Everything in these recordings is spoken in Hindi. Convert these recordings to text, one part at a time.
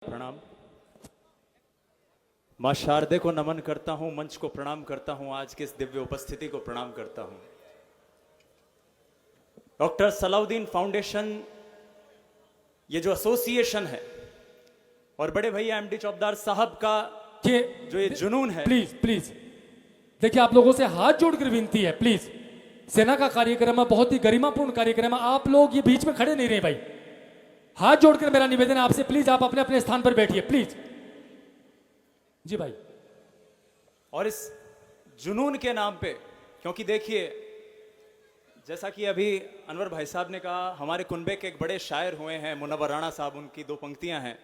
प्रणाम। मां शारदे को नमन करता हूं, मंच को प्रणाम करता हूं, आज की इस दिव्य उपस्थिति को प्रणाम करता हूं। डॉक्टर सलाउद्दीन फाउंडेशन ये जो एसोसिएशन है और बड़े भैया एमडी चौबदार साहब का जो ये जुनून है, प्लीज प्लीज देखिए, आप लोगों से हाथ जोड़कर विनती है, प्लीज। सेना का कार्यक्रम है, बहुत ही गरिमापूर्ण कार्यक्रम है, आप लोग ये बीच में खड़े नहीं रहे भाई। हाथ जोड़कर मेरा निवेदन है आपसे, प्लीज आप अपने अपने स्थान पर बैठिए, प्लीज जी भाई। और इस जुनून के नाम पे, क्योंकि देखिए जैसा कि अभी अनवर भाई साहब ने कहा, हमारे कुनबे के एक बड़े शायर हुए हैं मुनव्वर राणा साहब, उनकी दो पंक्तियां हैं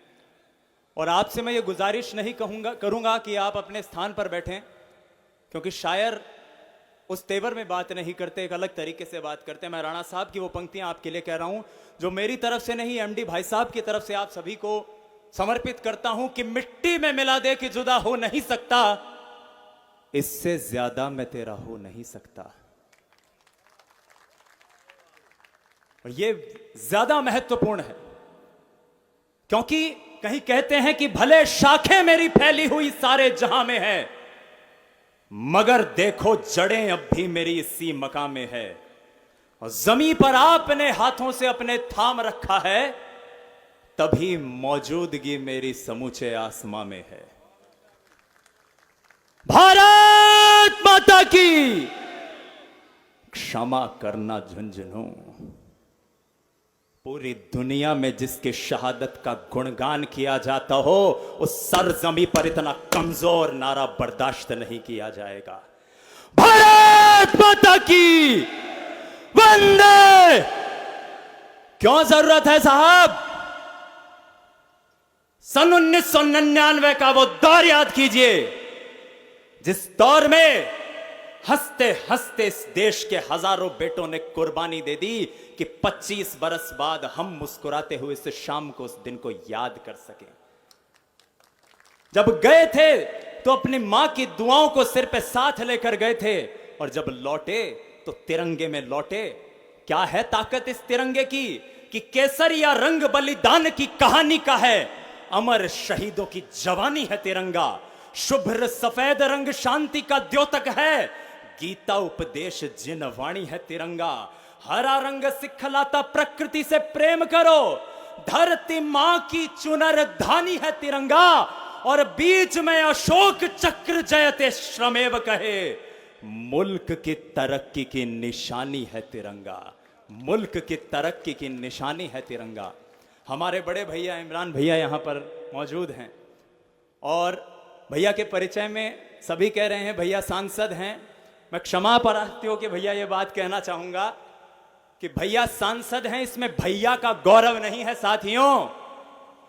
और आपसे मैं ये गुजारिश नहीं करूंगा कि आप अपने स्थान पर बैठें, क्योंकि शायर उस तेवर में बात नहीं करते, एक अलग तरीके से बात करते हैं। मैं राणा साहब की वो पंक्तियां आपके लिए कह रहा हूं जो मेरी तरफ से नहीं, एमडी भाई साहब की तरफ से आप सभी को समर्पित करता हूं कि मिट्टी में मिला दे कि जुदा हो नहीं सकता, इससे ज्यादा मैं तेरा हो नहीं सकता। और ये ज्यादा महत्वपूर्ण है क्योंकि कहीं कहते हैं कि भले शाखें मेरी फैली हुई सारे जहां में है, मगर देखो जड़ें अब भी मेरी इसी मकाम में है, और जमीन पर आपने हाथों से अपने थाम रखा है, तभी मौजूदगी मेरी समूचे आसमां में है। भारत माता की क्षमा करना झुंझुनू, पूरी दुनिया में जिसकी शहादत का गुणगान किया जाता हो, उस सरजमी पर इतना कमजोर नारा बर्दाश्त नहीं किया जाएगा। भारत माता की वंदे। क्यों जरूरत है साहब? सन 1999 का वो दौर याद कीजिए जिस दौर में हंसते हंसते इस देश के हजारों बेटों ने कुर्बानी दे दी कि 25 बरस बाद हम मुस्कुराते हुए इस शाम को, उस दिन को याद कर सके। जब गए थे तो अपनी मां की दुआओं को सिर पे साथ लेकर गए थे, और जब लौटे तो तिरंगे में लौटे। क्या है ताकत इस तिरंगे की कि केसरिया रंग बलिदान की कहानी का है, अमर शहीदों की जवानी है तिरंगा, शुभ्र सफेद रंग शांति का द्योतक है, गीता उपदेश जिन वाणी है तिरंगा, हरा रंग सिखलाता प्रकृति से प्रेम करो, धरती मां की चुनर धानी है तिरंगा, और बीच में अशोक चक्र जयते श्रमेव कहे, मुल्क की तरक्की की निशानी है तिरंगा, मुल्क की तरक्की की निशानी है तिरंगा। हमारे बड़े भैया इमरान भैया यहां पर मौजूद हैं और भैया के परिचय में सभी कह रहे हैं भैया सांसद हैं। मैं क्षमा प्रार्थी हो कि भैया ये बात कहना चाहूंगा कि भैया सांसद हैं, इसमें भैया का गौरव नहीं है साथियों।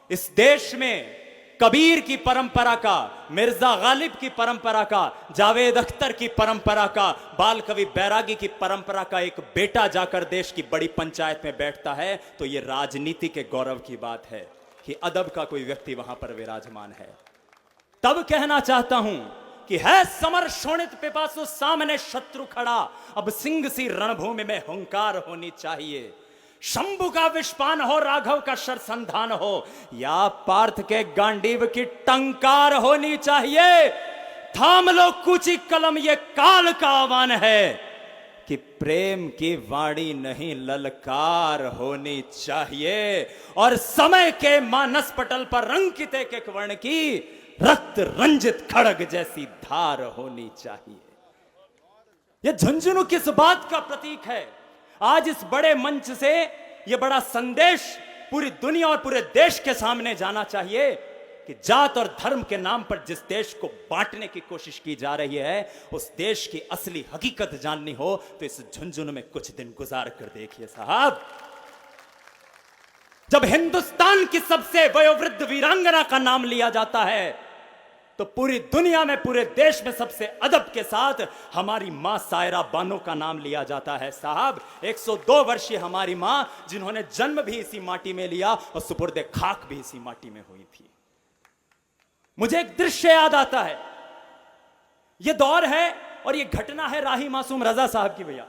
इस देश में कबीर की परंपरा का, मिर्जा गालिब की परंपरा का, जावेद अख्तर की परंपरा का, बाल कवि बैरागी की परंपरा का एक बेटा जाकर देश की बड़ी पंचायत में बैठता है तो यह राजनीति के गौरव की बात है कि अदब का कोई व्यक्ति वहां पर विराजमान है। तब कहना चाहता हूं कि है समर शोणित पिपासु सामने शत्रु खड़ा, अब सिंह सी रणभूमि में हुंकार होनी चाहिए, शंभु का विष्पान हो, राघव का शरसंधान हो, या पार्थ के गांडीव की टंकार होनी चाहिए। थाम लो कूची कलम, ये काल का आह्वान है कि प्रेम की वाणी नहीं ललकार होनी चाहिए, और समय के मानस पटल पर अंकित एक एक वर्ण की रक्त रंजित खड़ग जैसी धार होनी चाहिए। यह झुंझुनू किस बात का प्रतीक है? आज इस बड़े मंच से यह बड़ा संदेश पूरी दुनिया और पूरे देश के सामने जाना चाहिए कि जात और धर्म के नाम पर जिस देश को बांटने की कोशिश की जा रही है, उस देश की असली हकीकत जाननी हो तो इस झुंझुनू में कुछ दिन गुजार कर देखिए साहब। जब हिंदुस्तान की सबसे वयोवृद्ध वीरांगना का नाम लिया जाता है तो पूरी दुनिया में, पूरे देश में सबसे अदब के साथ हमारी मां सायरा बानो का नाम लिया जाता है साहब। 102 वर्षीय हमारी मां, जिन्होंने जन्म भी इसी माटी में लिया और सुपुर्दे खाक भी इसी माटी में हुई थी। मुझे एक दृश्य याद आता है, यह दौर है और यह घटना है राही मासूम रजा साहब की। भैया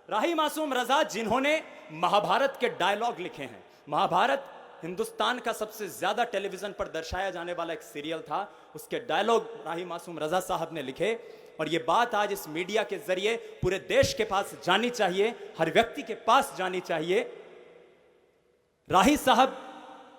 राही मासूम रजा जिन्होंने महाभारत के डायलॉग लिखे हैं, महाभारत हिंदुस्तान का सबसे ज्यादा टेलीविजन पर दर्शाया जाने वाला एक सीरियल था, उसके डायलॉग राही मासूम रजा साहब ने लिखे, और ये बात आज इस मीडिया के जरिए पूरे देश के पास जानी चाहिए, हर व्यक्ति के पास जानी चाहिए। राही साहब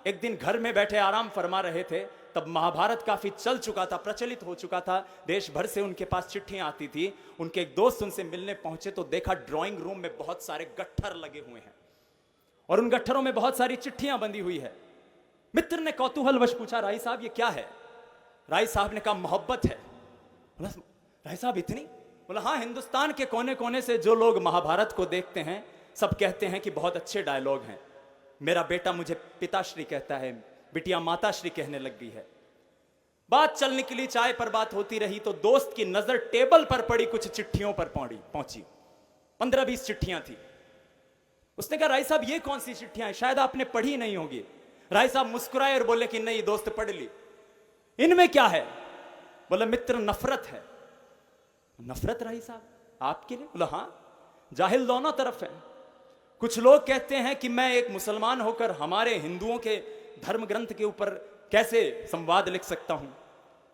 एक दिन घर में बैठे आराम फरमा रहे थे, तब महाभारत काफी चल चुका था, प्रचलित हो चुका था, देश भर से उनके पास चिट्ठियां आती थी। उनके एक दोस्त उनसे मिलने पहुंचे तो देखा ड्राइंग रूम में बहुत सारे गट्ठर लगे हुए हैं और उन गट्ठरों में बहुत सारी चिट्ठियां बंधी हुई है। मित्र ने कौतूहलवश पूछा, राही साहब ये क्या है? राही साहब ने कहा मोहब्बत है। बोला राही साहब इतनी? बोला हाँ, हिंदुस्तान के कोने कोने से जो लोग महाभारत को देखते हैं सब कहते हैं कि बहुत अच्छे डायलॉग हैं। मेरा बेटा मुझे पिताश्री कहता है, बिटिया माताश्री कहने लग गई है। बात चलने के लिए चाय पर बात होती रही तो दोस्त की नजर टेबल पर पड़ी कुछ चिट्ठियों पर पहुंची। 15-20 चिट्ठियां थी। उसने कहा राही साहब ये कौन सी चिट्ठियां हैं, शायद आपने पढ़ी नहीं होगी। राही साहब मुस्कुराए और बोले कि नहीं दोस्त पढ़ ली। इनमें क्या है? बोले मित्र नफरत है। नफरत राही साहब आपके लिए? बोला हाँ, जाहिल दोनों तरफ है। कुछ लोग कहते हैं कि मैं एक मुसलमान होकर हमारे हिंदुओं के धर्म ग्रंथ के ऊपर कैसे संवाद लिख सकता हूं,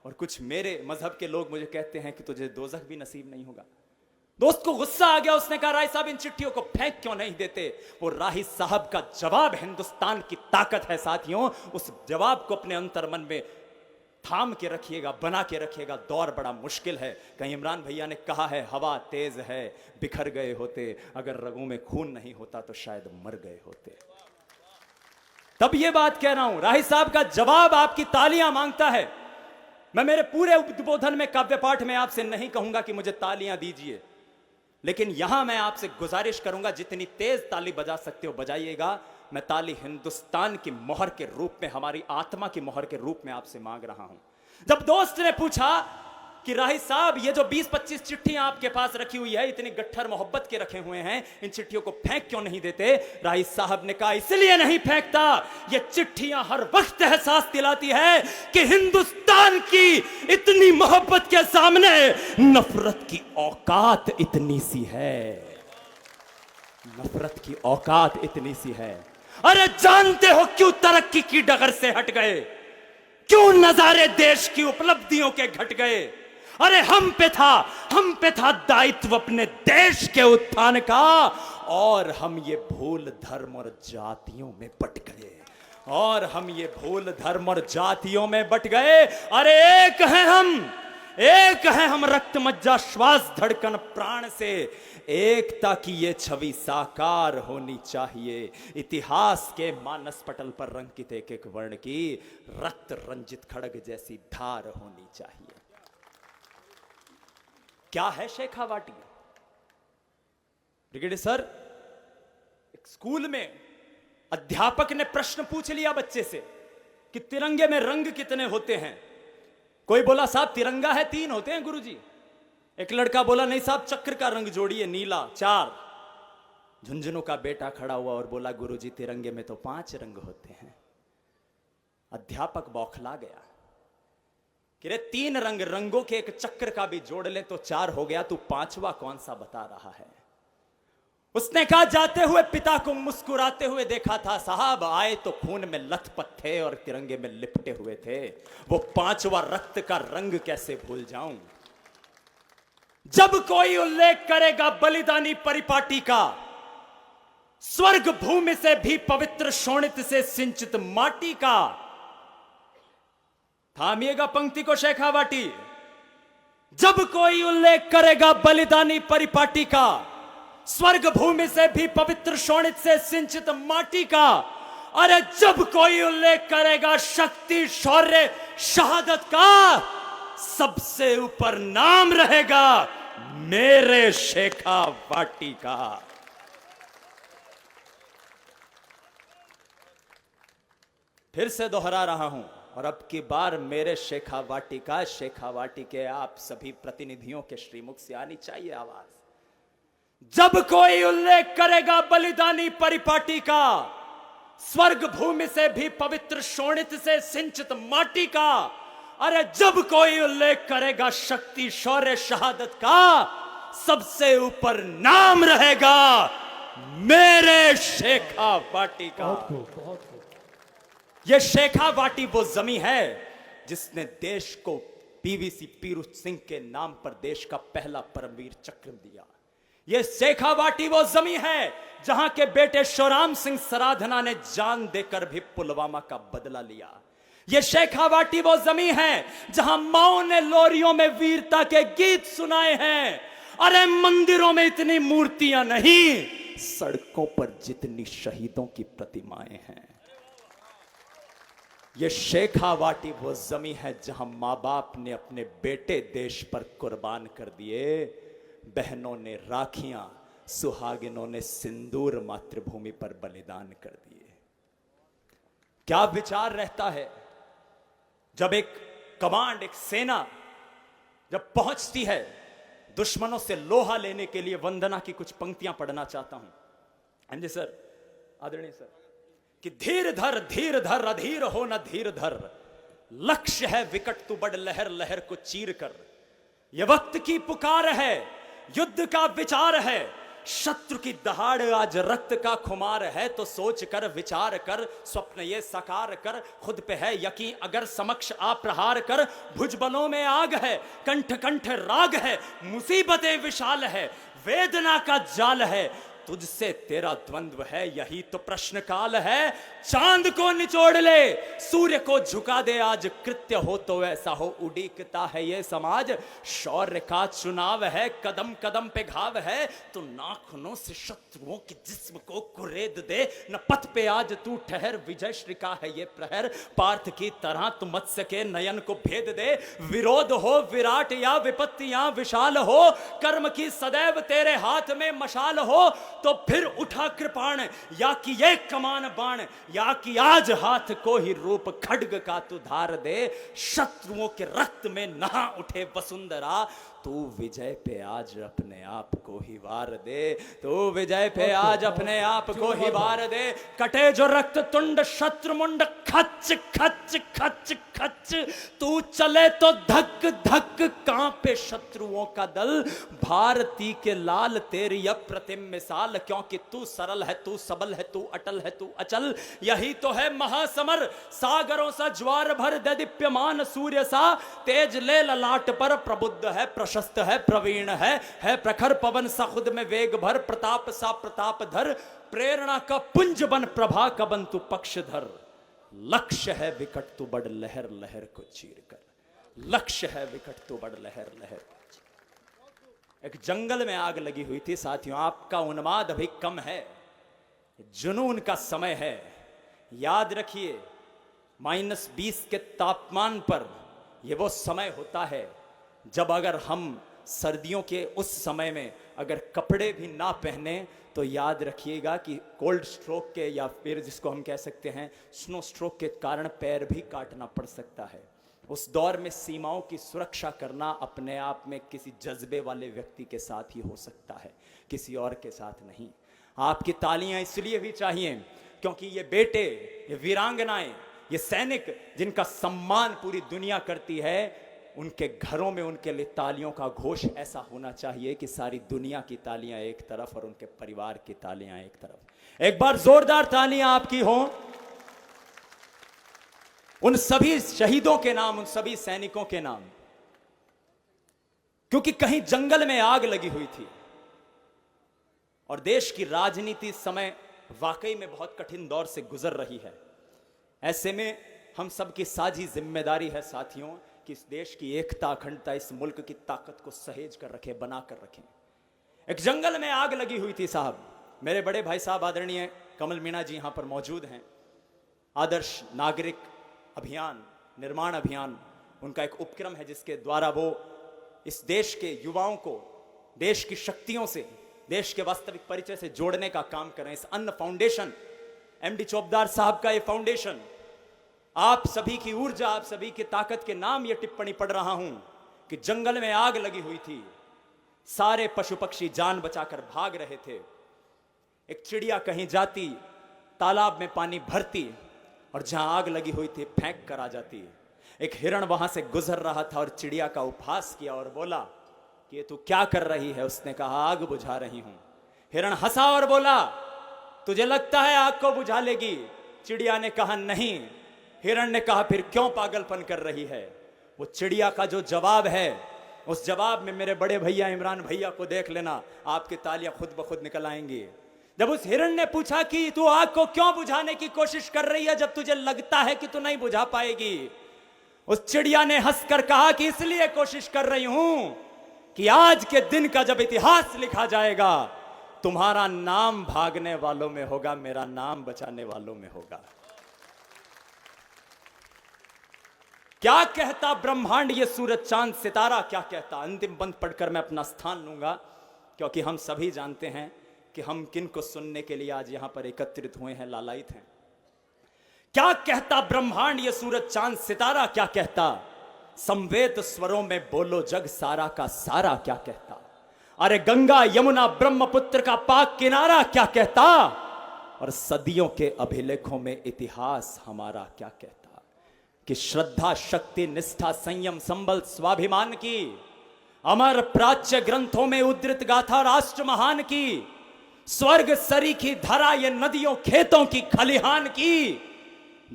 और कुछ मेरे मजहब के लोग मुझे कहते हैं कि तुझे दोजख भी नसीब नहीं होगा। दोस्त को गुस्सा आ गया, उसने कहा राही साहब इन चिट्ठियों को फेंक क्यों नहीं देते? वो राही साहब का जवाब हिंदुस्तान की ताकत है साथियों, उस जवाब को अपने अंतर्मन में थाम के रखिएगा, बना के रखिएगा। दौर बड़ा मुश्किल है। कहीं इमरान भैया ने कहा है हवा तेज है, बिखर गए होते, अगर रगों में खून नहीं होता तो शायद मर गए होते। तब ये बात कह रहा हूं, राही साहब का जवाब आपकी तालियां मांगता है। मैं मेरे पूरे उद्बोधन में, काव्य पाठ में आपसे नहीं कहूंगा कि मुझे तालियां दीजिए, लेकिन यहां मैं आपसे गुजारिश करूंगा जितनी तेज ताली बजा सकते हो बजाइएगा। मैं ताली हिंदुस्तान की मोहर के रूप में, हमारी आत्मा की मोहर के रूप में आपसे मांग रहा हूं। जब दोस्त ने पूछा कि राही साहब ये जो 20-25 चिट्ठियां आपके पास रखी हुई है, इतनी गट्ठर मोहब्बत के रखे हुए हैं, इन चिट्ठियों को फेंक क्यों नहीं देते? राही साहब ने कहा इसलिए नहीं फेंकता, ये चिट्ठियां हर वक्त एहसास दिलाती है कि हिंदुस्तान की इतनी मोहब्बत के सामने नफरत की औकात इतनी सी है। नफरत की औकात इतनी सी है। अरे जानते हो क्यों तरक्की की डगर से हट गए? क्यों नजारे देश की उपलब्धियों के घट गए? अरे हम पे था दायित्व अपने देश के उत्थान का, और हम ये भूल धर्म और जातियों में बट गए, और हम ये भूल धर्म और जातियों में बट गए। अरे एक है हम रक्त मज्जा श्वास धड़कन प्राण से, एकता की ये छवि साकार होनी चाहिए। इतिहास के मानस पटल पर रंकित एक एक वर्ण की रक्त रंजित खड़ग जैसी धार होनी चाहिए। क्या है शेखावाटी? ब्रिगेडियर सर, एक स्कूल में अध्यापक ने प्रश्न पूछ लिया बच्चे से कि तिरंगे में रंग कितने होते हैं? कोई बोला साहब तिरंगा है 3 होते हैं गुरुजी। एक लड़का बोला नहीं साहब चक्र का रंग जोड़िए, नीला 4। झुंझुनू का बेटा खड़ा हुआ और बोला गुरुजी तिरंगे में तो 5 रंग होते हैं। अध्यापक बौखला गया कि रे 3 रंगों के एक चक्र का भी जोड़ ले तो 4 हो गया, तू 5वां कौन सा बता रहा है? उसने कहा जाते हुए पिता को मुस्कुराते हुए देखा था, साहब आए तो खून में लथपथ थे और तिरंगे में लिपटे हुए थे, वो 5वां रक्त का रंग कैसे भूल जाऊं? जब कोई उल्लेख करेगा बलिदानी परिपाटी का, स्वर्ग भूमि से भी पवित्र शोणित से सिंचित माटी का, थामिएगा पंक्ति को शेखावाटी, जब कोई उल्लेख करेगा बलिदानी परिपाटी का, स्वर्ग भूमि से भी पवित्र शोणित से सिंचित माटी का, अरे जब कोई उल्लेख करेगा शक्ति शौर्य शहादत का, सबसे ऊपर नाम रहेगा मेरे शेखावाटी का। फिर से दोहरा रहा हूं, और अब की बार मेरे शेखावाटी का, शेखावाटी के आप सभी प्रतिनिधियों के श्रीमुख से आनी चाहिए आवाज। जब कोई उल्लेख करेगा बलिदानी परिपाटी का, स्वर्ग भूमि से भी पवित्र शोणित से सिंचित माटी का, अरे जब कोई उल्लेख करेगा शक्ति शौर्य शहादत का, सबसे ऊपर नाम रहेगा मेरे शेखावाटी का। बहुत खूब। यह शेखावाटी वो जमीन है जिसने देश को पीवीसी पीरू सिंह के नाम पर देश का पहला परमवीर चक्र दिया। यह शेखावाटी वो जमीन है जहां के बेटे शिवराम सिंह सराधना ने जान देकर भी पुलवामा का बदला लिया। यह शेखावाटी वो जमीन है जहां माओ ने लोरियों में वीरता के गीत सुनाए हैं। अरे मंदिरों में इतनी मूर्तियां नहीं, सड़कों पर जितनी शहीदों की प्रतिमाएं हैं। यह शेखावाटी वो जमीन है जहां मां बाप ने अपने बेटे देश पर कुर्बान कर दिए, बहनों ने राखियां, सुहागिनों ने सिंदूर मातृभूमि पर बलिदान कर दिए। क्या विचार रहता है जब एक कमांड, एक सेना जब पहुंचती है दुश्मनों से लोहा लेने के लिए। वंदना की कुछ पंक्तियां पढ़ना चाहता हूं। हाँ जी सर, आदरणीय सर, कि धीर धर अधीर हो न धीर धर, लक्ष्य है विकट तू बढ़ लहर लहर को चीर कर। यह वक्त की पुकार है, युद्ध का विचार है, शत्रु की दहाड़ आज रक्त का खुमार है। तो सोच कर विचार कर, स्वप्न ये साकार कर, खुद पे है यकीन अगर समक्ष आ प्रहार कर। भुजबलों में आग है, कंठ कंठ राग है, मुसीबतें विशाल है, वेदना का जाल है, तुझसे तेरा द्वंद्व है यही तो प्रश्न काल है। चांद को निचोड़ ले, सूर्य को झुका दे, आज कृत्य हो तो ऐसा हो, उड़ीकता है ये समाज। शौर्य का चुनाव है, कदम कदम पे घाव है, तो नाखूनों से शत्रुओं के जिस्म को कुरेद दे। न पथ पे आज तू ठहर, विजय श्री का है ये प्रहर, पार्थ की तरह तू मत्स्य के नयन को भेद दे। विरोध हो विराट या विपत्तियां विशाल हो, कर्म की सदैव तेरे हाथ में मशाल हो, तो फिर उठा कृपाण, या कि ये कमान बाण, या कि आज हाथ को ही रूप खड्ग का तू धार दे। शत्रुओं के रक्त में नहा उठे वसुंधरा, तू विजय पे आज अपने आप को ही वार दे, तू विजय पे आज अपने आप को ही वार दे। कटे जो रक्त तुंड शत्रु मुंड, खच खच खच खच, तू चले तो धक धक कांपे शत्रुओं का दल। भारती के लाल तेरी अप्रतिम मिसाल, क्योंकि तू सरल है, तू सबल है, तू अटल है, तू अचल। यही तो है महासमर, सागरों सा ज्वार भर दे दीप्यमान सूर्य सा। तेज ले ललाट पर, प्रबुद्ध है, प्रशस्त है, प्रवीण है प्रखर पवन सा खुद में वेग भर। प्रताप सा प्रताप धर, प्रेरणा का पुंज बन, प्रभा का बन तू पक्षधर। लक्ष्य है विकट तू बढ़ लहर लहर को चीर कर, लक्ष्य है विकट तू बढ़ लहर लहर को चीर कर। एक जंगल में आग लगी हुई थी साथियों, आपका उन्माद अभी कम है, जुनून का समय है। याद रखिए -20 के तापमान पर यह वो समय होता है जब अगर हम सर्दियों के उस समय में अगर कपड़े भी ना पहने तो याद रखिएगा कि कोल्ड स्ट्रोक के या फिर जिसको हम कह सकते हैं स्नो स्ट्रोक के कारण पैर भी काटना पड़ सकता है। उस दौर में सीमाओं की सुरक्षा करना अपने आप में किसी जज्बे वाले व्यक्ति के साथ ही हो सकता है, किसी और के साथ नहीं। आपकी तालियां इसलिए भी चाहिए क्योंकि ये बेटे, ये वीरांगनाएं, ये सैनिक जिनका सम्मान पूरी दुनिया करती है, उनके घरों में उनके लिए तालियों का घोष ऐसा होना चाहिए कि सारी दुनिया की तालियां एक तरफ और उनके परिवार की तालियां एक तरफ। एक बार जोरदार तालियां आपकी हों उन सभी शहीदों के नाम, उन सभी सैनिकों के नाम, क्योंकि कहीं जंगल में आग लगी हुई थी और देश की राजनीति इस समय वाकई में बहुत कठिन दौर से गुजर रही है। ऐसे में हम सबकी साझी जिम्मेदारी है साथियों कि इस देश की एकता, अखंडता, इस मुल्क की ताकत को सहेज कर रखें, बना कर रखें। एक जंगल में आग लगी हुई थी साहब। मेरे बड़े भाई साहब आदरणीय कमल मीणा जी यहां पर मौजूद हैं। आदर्श नागरिक अभियान, निर्माण अभियान उनका एक उपक्रम है जिसके द्वारा वो इस देश के युवाओं को देश की शक्तियों से, देश के वास्तविक परिचय से जोड़ने का काम कर रहे हैं। इस अन्न फाउंडेशन, MD चौबदार साहब का ये फाउंडेशन, आप सभी की ऊर्जा, आप सभी की ताकत के नाम ये टिप्पणी पढ़ रहा हूं कि जंगल में आग लगी हुई थी, सारे पशु पक्षी जान बचाकर भाग रहे थे। एक चिड़िया कहीं जाती, तालाब में पानी भरती और जहां आग लगी हुई थी फेंक कर आ जाती। एक हिरण वहां से गुजर रहा था और चिड़िया का उपहास किया और बोला कि ये तू क्या कर रही है? उसने कहा आग बुझा रही हूं। हिरण हंसा और बोला तुझे लगता है आग को बुझा लेगी? चिड़िया ने कहा नहीं, हिरण ने कहा फिर क्यों पागलपन कर रही है। वो चिड़िया का जो जवाब है, उस जवाब में मेरे बड़े भैया इमरान भैया को देख लेना, आपकी तालियां खुद ब खुद निकल आएंगी। जब उस हिरण ने पूछा कि तू आग को क्यों बुझाने की कोशिश कर रही है जब तुझे लगता है कि तू नहीं बुझा पाएगी, उस चिड़िया ने हंसकर कहा कि इसलिए कोशिश कर रही हूं कि आज के दिन का जब इतिहास लिखा जाएगा, तुम्हारा नाम भागने वालों में होगा, मेरा नाम बचाने वालों में होगा। क्या कहता ब्रह्मांड, ये सूरज चांद सितारा क्या कहता। अंतिम बंद पढ़कर मैं अपना स्थान लूंगा, क्योंकि हम सभी जानते हैं कि हम किन को सुनने के लिए आज यहां पर एकत्रित हुए हैं, लालायित हैं। क्या कहता ब्रह्मांड, ये सूरज चांद सितारा क्या कहता। संवेद स्वरों में बोलो जग सारा का सारा क्या कहता। अरे गंगा यमुना ब्रह्मपुत्र का पाक किनारा क्या कहता। और सदियों के अभिलेखों में इतिहास हमारा क्या कहता कि श्रद्धा शक्ति निष्ठा संयम संबल स्वाभिमान की अमर प्राच्य ग्रंथों में उद्धृत गाथा राष्ट्र महान की, स्वर्ग सरी की धरा ये नदियों खेतों की खलिहान की,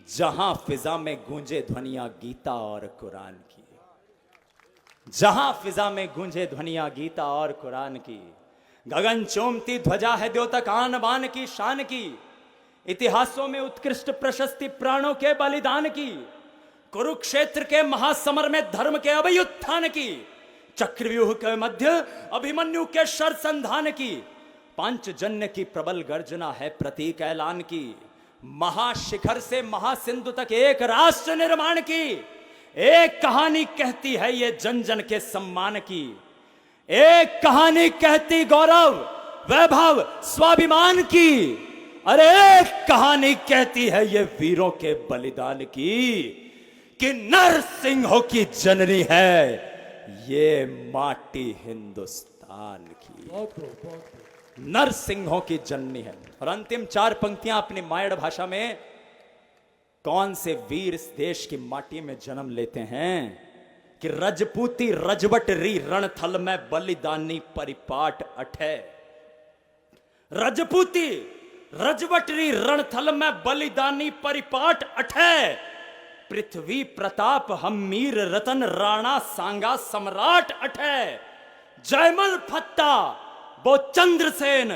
जहां फिजा में गूंजे ध्वनियां गीता और कुरान की, जहां फिजा में गूंजे ध्वनियां गीता और कुरान की। गगन चोमती ध्वजा है द्योतक आन बान की शान की, इतिहासों में उत्कृष्ट प्रशस्ति प्राणों के बलिदान की, कुरुक्षेत्र के महासमर में धर्म के अभयुत्थान की, चक्रव्यूह के मध्य अभिमन्यु के शर संधान की, पांचजन्य की प्रबल गर्जना है प्रतीक ऐलान की, महाशिखर से महासिंधु तक एक राष्ट्र निर्माण की। एक कहानी कहती है ये जन जन के सम्मान की, एक कहानी कहती गौरव वैभव स्वाभिमान की, अरे एक कहानी कहती है ये वीरों के बलिदान की कि नरसिंहों की जननी है ये माटी हिंदुस्तान की। नरसिंहों की जननी है। और अंतिम चार पंक्तियां अपनी मायड़ भाषा में, कौन से वीर इस देश की माटी में जन्म लेते हैं कि रजपूती रजवट री रणथल में बलिदानी परिपाट अठे। रजपूती रजवट री रणथल में बलिदानी परिपाट अठे, पृथ्वी प्रताप हम मीर रतन राणा सांगा सम्राट अठे। जयमल फत्ता वो चंद्रसेन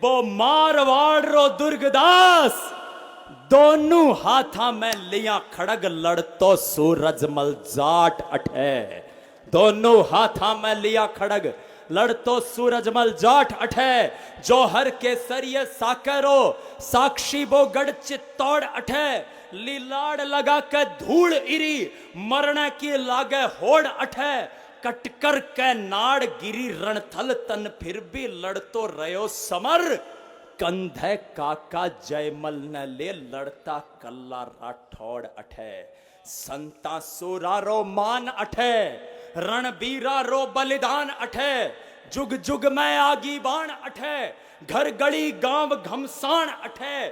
वो मारवाड़ रो दुर्गदास, दोनों हाथा में लिया खड़ग लड़तो सूरजमल जाट अठे। दोनों हाथा में लिया खड़ग लड़तो सूरजमल जाट अठे। जौहर के सरिये साकरो साक्षी वो गढ़ चित्तौड़ अठे। लीलाड़ लगा के धूल इरी मरने की लागे होड़ अठे। कटकर के नाड़ गिरी रणथल तन फिर भी लड़तो रयो समर। कंधे काका जयमल न ले लड़ता कल्ला राठौड़ अठे। संता सोरा रो मान अठे, रणबीरा रो बलिदान अठे। जुग जुग में आगी बाण अठे, घर गड़ी गांव घमसान अठे।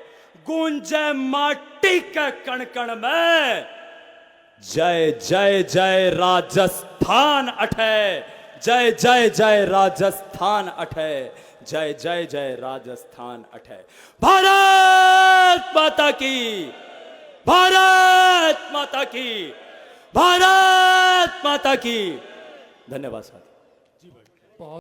गूंजे माटी के कण कण में जय जय जय राजस्थान अठे। जय जय जय राजस्थान अठे। जय जय जय राजस्थान अठे। भारत माता की, भारत माता की, भारत माता की। धन्यवाद साहब।